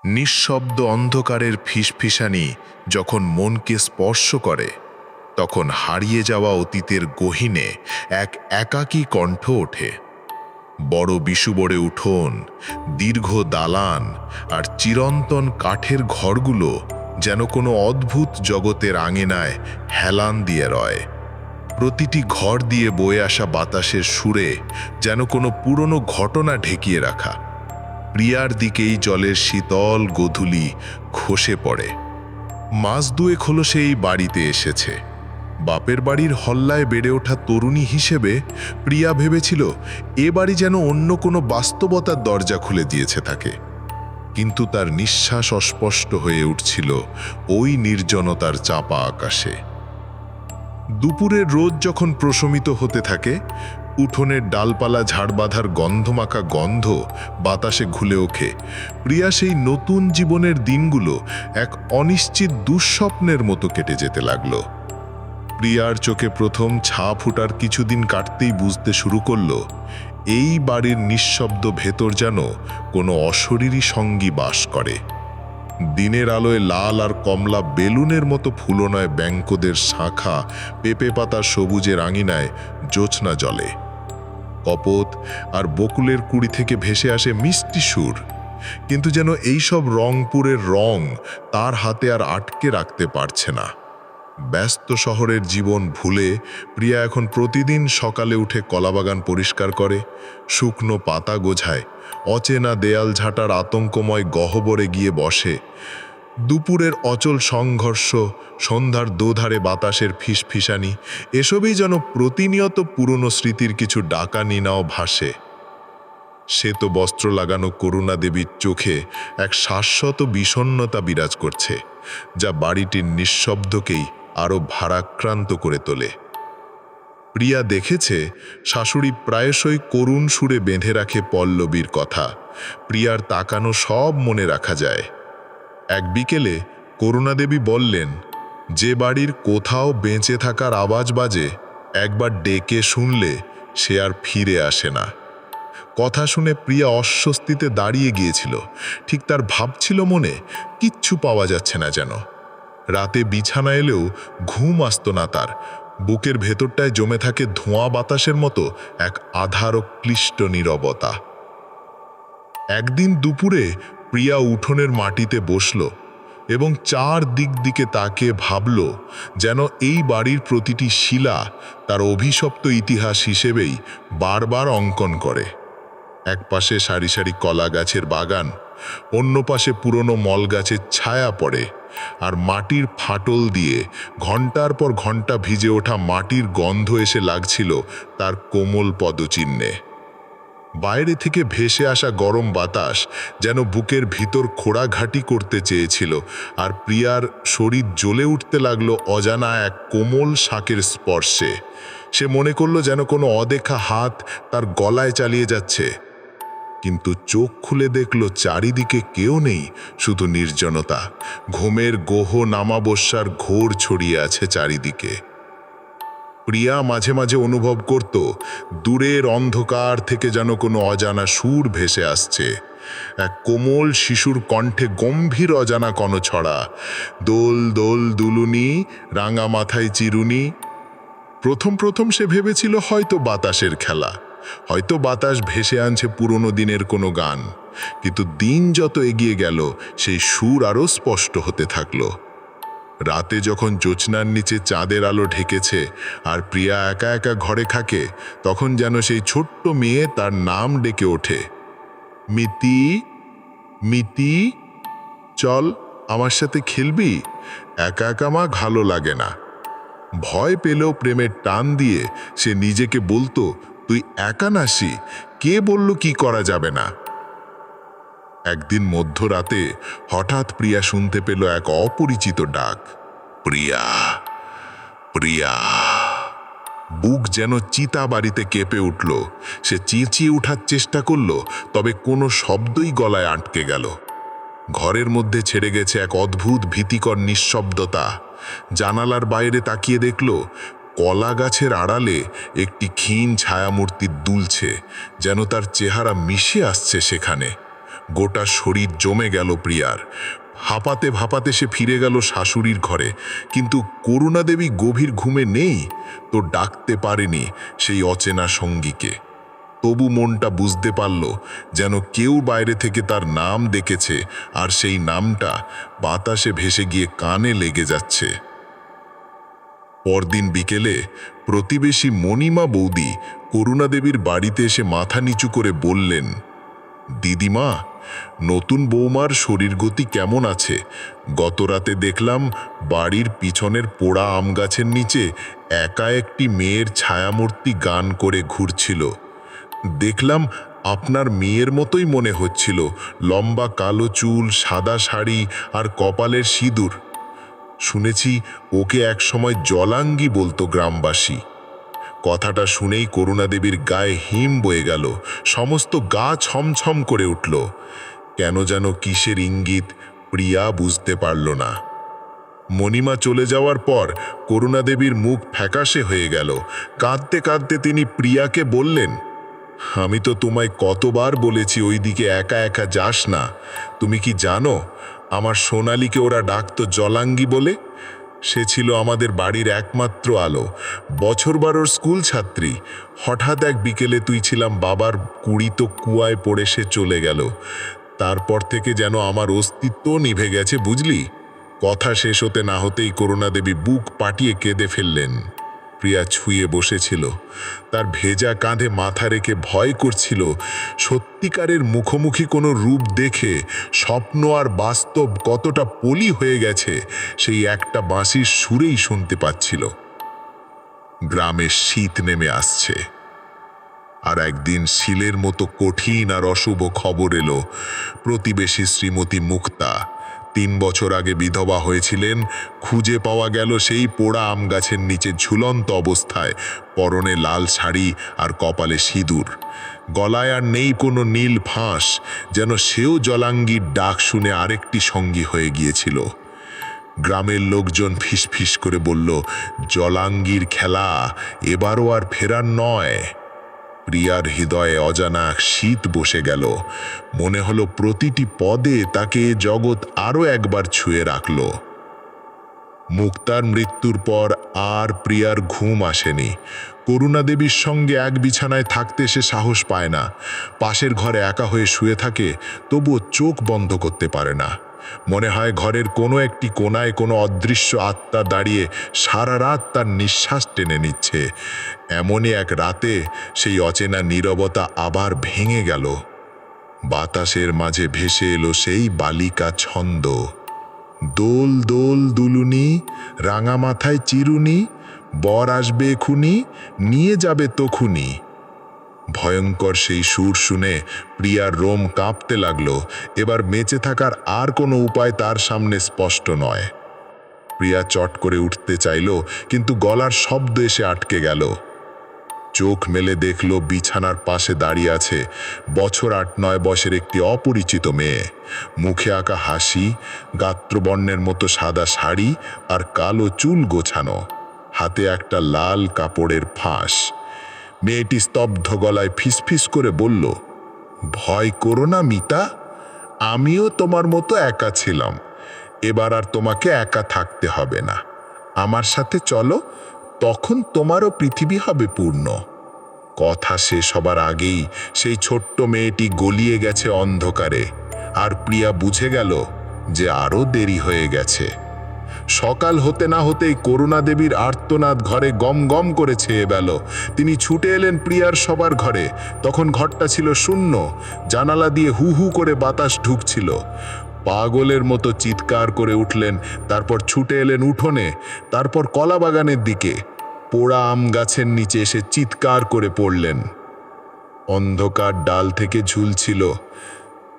নিঃশব্দ অন্ধকারের ফিসফিসানি যখন মনকে স্পর্শ করে, তখন হারিয়ে যাওয়া অতীতের গহীনে এক একাকী কণ্ঠ ওঠে। বড় বিষুবরে উঠোন, দীর্ঘ দালান আর চিরন্তন কাঠের ঘরগুলো যেন কোনো অদ্ভুত জগতের আঙিনায় হেলান দিয়ে রয়। প্রতিটি ঘর দিয়ে বয়ে আসা বাতাসের সুরে যেন কোনো পুরনো ঘটনা ঢেকিয়ে রাখা। প্রিয়ার দিকেই জলের শীতল গোধূলি খসে পড়ে। মাস দুয়েক হলো সেই বাড়িতে এসেছে। বাপের বাড়ির হল্লায় বেড়ে ওঠা তরুণী হিসেবে প্রিয়া ভেবেছিল এ বাড়ি যেন অন্য কোনো বাস্তবতার দরজা খুলে দিয়েছে তাকে। কিন্তু তার নিঃশ্বাস অস্পষ্ট হয়ে উঠছিল ওই নির্জনতার চাপা আকাশে। দুপুরের রোদ যখন প্রশমিত হতে থাকে, উঠোনের ডালপালা ঝাড় বাঁধার গন্ধমাখা গন্ধ বাতাসে ঘুলে ওঠে। প্রিয়া সেই নতুন জীবনের দিনগুলো এক অনিশ্চিত দুঃস্বপ্নের মতো কেটে যেতে লাগলো। প্রিয়ার চোখে প্রথম ছাপ ফুটার কিছুদিন কাটতেই বুঝতে শুরু করলো এই বাড়ির নিঃশব্দ ভেতর যেন কোনো অশরীরী সঙ্গী বাস করে। দিনের আলোয় লাল আর কমলা বেলুনের মতো ফুলনায় ব্যাঙ্কদের শাখা, পেঁপে পাতার সবুজের আঙিনায় জ্যোৎস্না জলে। কপোত আর বকুলের কুড়ি থেকে ভেসে আসে মিষ্টি সুর, কিন্তু যেন এইসব রংপুরের রং তার হাতে আর আটকে রাখতে পারছে না। ব্যস্ত শহরের জীবন ভুলে প্রিয়া এখন প্রতিদিন সকালে উঠে কলাবাগান পরিষ্কার করে, শুকনো পাতা গোছায়, অচেনা দেয়াল ঝাঁটার আতঙ্কময় গহ্বরে গিয়ে বসে। দুপুরের অচল সংঘর্ষ, সন্ধ্যার দোধারে বাতাসের ফিসফিসানি, এসবই যেন প্রতিনিয়ত পুরনো স্মৃতির কিছু ডাকা নিনাও ভাসে। শ্বেত বস্ত্র লাগানো করুণা দেবীর চোখে এক শাশ্বত বিষণ্ণতা বিরাজ করছে, যা বাড়িটির নিঃশব্দকেই আরও ভারাক্রান্ত করে তোলে। প্রিয়া দেখেছে শাশুড়ি প্রায়শই করুণ সুরে বেঁধে রাখে পল্লবীর কথা। প্রিয়ার তাকানো সব মনে রাখা যায়। এক বিকেলে করুণাদেবী বললেন, যে বাড়ির কোথাও বেঁচে থাকার আওয়াজ বাজে, একবার ডেকে শুনলে সে আর ফিরে আসে না। কথা শুনে প্রিয়া অস্বস্তিতে দাঁড়িয়ে গিয়েছিল। ঠিক তার ভাবছিল মনে, কিচ্ছু পাওয়া যাচ্ছে না যেন। রাতে বিছানা এলেও ঘুম আসতো না তার। বুকের ভেতরটায় জমে থাকে ধোঁয়া বাতাসের মতো এক আধার ও ক্লিষ্ট নীরবতা। একদিন দুপুরে প্রিয়া উঠোনের মাটিতে বসল এবং চার দিকে তাকিয়ে ভাবল, যেন এই বাড়ির প্রতিটি শিলা তার অভিশপ্ত ইতিহাস হিসেবেই বারবার অঙ্কন করে। এক পাশে সারি সারি কলা গাছের বাগান, অন্য পাশে পুরনো মল গাছের ছায়া পড়ে, আর মাটির ফাটল দিয়ে ঘন্টার পর ঘন্টা ভিজে ওঠা মাটির গন্ধ এসে লাগছিল তার কোমল পদচিহ্নে। বাইরে থেকে ভেসে আসা গরম বাতাস যেন বুকের ভিতর খোঁড়াঘাটি করতে চেয়েছিল, আর প্রিয়ার শরীর জ্বলে উঠতে লাগলো অজানা এক কোমল শাঁখের স্পর্শে। সে মনে করলো যেন কোনো অদেখা হাত তার গলায় চালিয়ে যাচ্ছে। কিন্তু চোখ খুলে দেখলো চারিদিকে কেউ নেই, শুধু নির্জনতা। ঘুমের গোহ নামাবস্যার ঘোর ছড়িয়ে আছে চারিদিকে। প্রিয়া মাঝে মাঝে অনুভব করত দূরের অন্ধকার থেকে যেন কোনো অজানা সুর ভেসে আসছে, এক কোমল শিশুর কণ্ঠে গম্ভীর অজানা কণ্ঠছড়া, দোল দোল দুলুনি, রাঙা মাথায় চিরুনি। প্রথম সে ভেবেছিল হয়তো বাতাসের খেলা, হয়তো বাতাস ভেসে আনছে পুরনো দিনের কোনো গান। কিন্তু দিন যত এগিয়ে গেল, সেই সুর আরও স্পষ্ট হতে থাকলো। রাতে যখন জ্যোৎস্নার নিচে চাঁদের আলো ঢেকেছে আর প্রিয়া একা একা ঘরে থাকে, তখন যেন সেই ছোট্ট মেয়ে তার নাম ডেকে ওঠে, মিতি, মিতি, চল আমার সাথে খেলবি। একা একা মা ভালো লাগে না। ভয় পেলেও প্রেমের টান দিয়ে সে নিজেকে বলতো, তুই একা নাসি, কে বলল কি করা যাবে না। একদিন মধ্যরাতে হঠাৎ প্রিয়া শুনতে পেল এক অপরিচিত ডাক, প্রিয়া, প্রিয়া। বুক যেন চিতা বাড়িতে কেঁপে উঠল। সে চেঁচিয়ে ওঠার চেষ্টা করল, তবে কোনো শব্দই গলায় আটকে গেল। ঘরের মধ্যে ছেড়ে গেছে এক অদ্ভুত ভীতিকর নিঃশব্দতা। জানালার বাইরে তাকিয়ে দেখল কলা গাছের আড়ালে একটি ক্ষীণ ছায়ামূর্তি দুলছে, যেন তার চেহারা মিশে আসছে সেখানে। গোটা শরীর জমে গেল প্রিয়ার। হাঁপাতে ভাপাতে সে ফিরে গেল শাশুড়ির ঘরে, কিন্তু করুণা দেবী গভীর ঘুমে নেই তো ডাকতে পারেনি সেই অচেনা সঙ্গীকে। তবু মনটা বুঝতে পারল যেন কেউ বাইরে থেকে তার নাম ডেকেছে, আর সেই নামটা বাতাসে ভেসে গিয়ে কানে লেগে যাচ্ছে। পরদিন বিকেলে প্রতিবেশী মণিমা বৌদি করুণা দেবীর বাড়িতে এসে মাথা নিচু করে বললেন, দিদিমা, নতুন বৌমার শরীর গতি কেমন আছে? গত রাতে দেখলাম বাড়ির পিছনের পোড়া আম গাছের নিচে একা একটি মেয়ের ছায়ামূর্তি গান করে ঘুরছিল। দেখলাম আপনার মেয়ের মতোই মনে হচ্ছিল, লম্বা কালো চুল, সাদা শাড়ি আর কপালের সিঁদুর। শুনেছি ওকে একসময় জলাঙ্গি বলতো গ্রামবাসী। কথাটা শুনেই করুণা দেবীর গায়ে হিম বয়ে গেল, সমস্ত গা ছমছম করে উঠল। কেন যেন কিসের ইঙ্গিত প্রিয়া বুঝতে পারল না। মণিমা চলে যাওয়ার পর করুণা দেবীর মুখ ফ্যাকাশে হয়ে গেল। কাঁদতে কাঁদতে তিনি প্রিয়াকে বললেন, আমি তো তোমায় কতবার বলেছি ওইদিকে একা একা যাস না। তুমি কি জানো আমার সোনালীকে ওরা ডাকতো জলাঙ্গি বলে? সে ছিল আমাদের বাড়ির একমাত্র আলো, বছর 12 স্কুল ছাত্রী। হঠাৎ এক বিকেলে তুই ছিলাম বাবার কুড়িত কুয়ায় পড়ে সে চলে গেল। তারপর থেকে যেন আমার অস্তিত্ব নিভে গেছে, বুঝলি? কথা শেষ হতে না হতেই করুণা দেবী বুক পাটিয়ে কেঁদে ফেললেন। প্রিয়া ছুঁয়ে বসেছিল, তার ভেজা কাঁধে মাথা রেখে ভয় করছিল সত্যিকারের মুখোমুখি কোনো রূপ দেখে স্বপ্ন আর বাস্তব কতটা পলি হয়ে গেছে সেই একটা বাঁশির সুরেই শুনতে পাচ্ছিল। গ্রামে শীত নেমে আসছে, আর একদিন শিলের মতো কঠিন আর অশুভ খবর এলো। প্রতিবেশী শ্রীমতী মুক্তা 3 বছর আগে বিধবা হয়েছিলেন। খুঁজে পাওয়া গেল সেই পোড়া আম গাছের নিচে ঝুলন্ত অবস্থায়, পরনে লাল শাড়ি আর কপালে সিঁদুর। গলায় আর নেই কোনো নীল ফাঁস, যেন সেও জলাঙ্গির ডাক শুনে আরেকটি সঙ্গী হয়ে গিয়েছিল। গ্রামের লোকজন ফিসফিস করে বলল, জলাঙ্গির খেলা এবারও আর ফেরার নয়। প্রিয়ার হৃদয়ে অজানা শীত বসে গেল। মনে হলো প্রতিটি পদে তাকে জগৎ আরও একবার ছুঁয়ে রাখল। মুক্তার মৃত্যুর পর আর প্রিয়ার ঘুম আসেনি। করুণা দেবীর সঙ্গে এক বিছানায় থাকতে সে সাহস পায় না। পাশের ঘরে একা হয়ে শুয়ে থাকে, তবুও চোখ বন্ধ করতে পারে না। মনে হয় ঘরের কোনো একটি কোণায় কোনো অদৃশ্য আত্মা দাঁড়িয়ে সারা রাত তার নিঃশ্বাস টেনে নিচ্ছে। এমনই এক রাতে সেই অচেনা নীরবতা আবার ভেঙে গেল। বাতাসের মাঝে ভেসে এলো সেই বালিকা ছন্দ, দোল দোল দুলুনি, রাঙা মাথায় চিরুনি, বর আসবে এখুনি, নিয়ে যাবে তখুনি। ভয়ঙ্কর সেই সুর শুনে প্রিয়ার রোম কাঁপতে লাগলো। এবার বেঁচে থাকার আর কোনো উপায় তার সামনে স্পষ্ট নয়। প্রিয়া চট করে উঠতে চাইল, কিন্তু গলার শব্দ এসে আটকে গেল। চোখ মেলে দেখল বিছানার পাশে দাঁড়িয়ে আছে বছর 8-9 বয়সের একটি অপরিচিত মেয়ে। মুখে আঁকা হাসি, গাত্রবর্ণের মতো সাদা শাড়ি আর কালো চুল গোছানো, হাতে একটা লাল কাপড়ের ফাঁস। মেয়েটি স্তব্ধ গলায় ফিসফিস করে বলল, ভয় করো না মিতা, আমিও তোমার মতো একা ছিলাম। এবার আর তোমাকে একা থাকতে হবে না, আমার সাথে চলো, তখন তোমারও পৃথিবী হবে পূর্ণ। কথা শেষ হবার আগেই সেই ছোট্ট মেয়েটি গলিয়ে গেছে অন্ধকারে, আর প্রিয়া বুঝে গেল যে আরও দেরি হয়ে গেছে। সকাল হতে না হতেই করুণা দেবীর আর্তনাদ ঘরে গম গম করে ছেয়ে গেল। তিনি ছুটে এলেন প্রিয়ার সবার ঘরে। তখন ঘরটা ছিল শূন্য, জানালা দিয়ে হু হু করে বাতাস ঢুকছিল। পাগলের মতো চিৎকার করে উঠলেন, তারপর ছুটে এলেন উঠোনে, তারপর কলা বাগানের দিকে। পোড়া আম গাছের নিচে এসে চিৎকার করে পড়লেন। অন্ধকার ডাল থেকে ঝুলছিল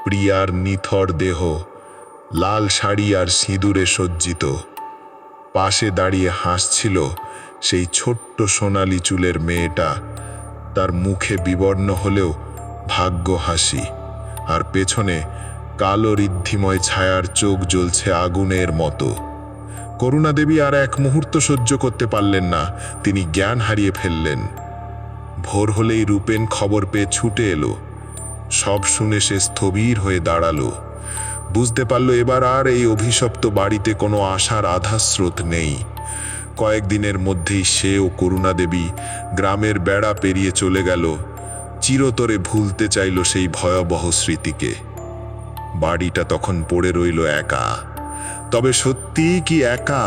প্রিয়ার নিথর দেহ, লাল শাড়ি আর সিঁদুরে সজ্জিত। পাশে দাঁড়িয়ে হাসছিল সেই ছোট্ট সোনালি চুলের মেয়েটা। তার মুখে বিবর্ণ হলেও ভাগ্য হাসি, আর পেছনে কালো ঋদ্ধিময় ছায়ার চোখ জ্বলছে আগুনের মতো। করুণা দেবী আর এক মুহূর্ত সহ্য করতে পারলেন না, তিনি জ্ঞান হারিয়ে ফেললেন। ভোর হলেই রূপেন খবর পেয়ে ছুটে এলো। সব শুনে সে স্থবির হয়ে দাঁড়ালো। বুঝতে পারল এবার আর এই অভিশপ্ত বাড়িতে কোনো আশার আধাস্রোত নেই। কয়েকদিনের মধ্যেই সে ও করুণা দেবী গ্রামের বেড়া পেরিয়ে চলে গেল, চিরতরে ভুলতে চাইল সেই ভয়াবহ স্মৃতিকে। বাড়িটা তখন পড়ে রইল একা। তবে সত্যিই কি একা?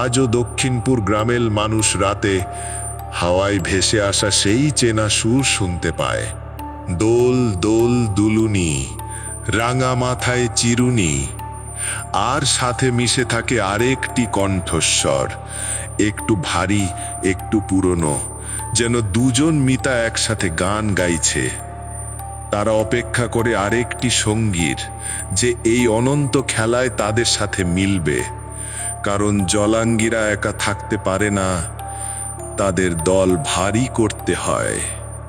আজও দক্ষিণপুর গ্রামের মানুষ রাতে হাওয়ায় ভেসে আসা সেই চেনা সুর শুনতে পায়। দোল দোল দুলুনি, রাঙা মাথায় চিরুনি। আর সাথে মিশে থাকে আরেকটি কণ্ঠস্বর, একটু ভারী একটু পুরনো, যেন দুজন মিতা একসাথে গান গাইছে। তারা অপেক্ষা করে আরেকটি সঙ্গীর, যে এই অনন্ত খেলায় তাদের সাথে মিলবে। কারণ জলাঙ্গিরা একা থাকতে পারে না, তাদের দল ভারী করতে হয়।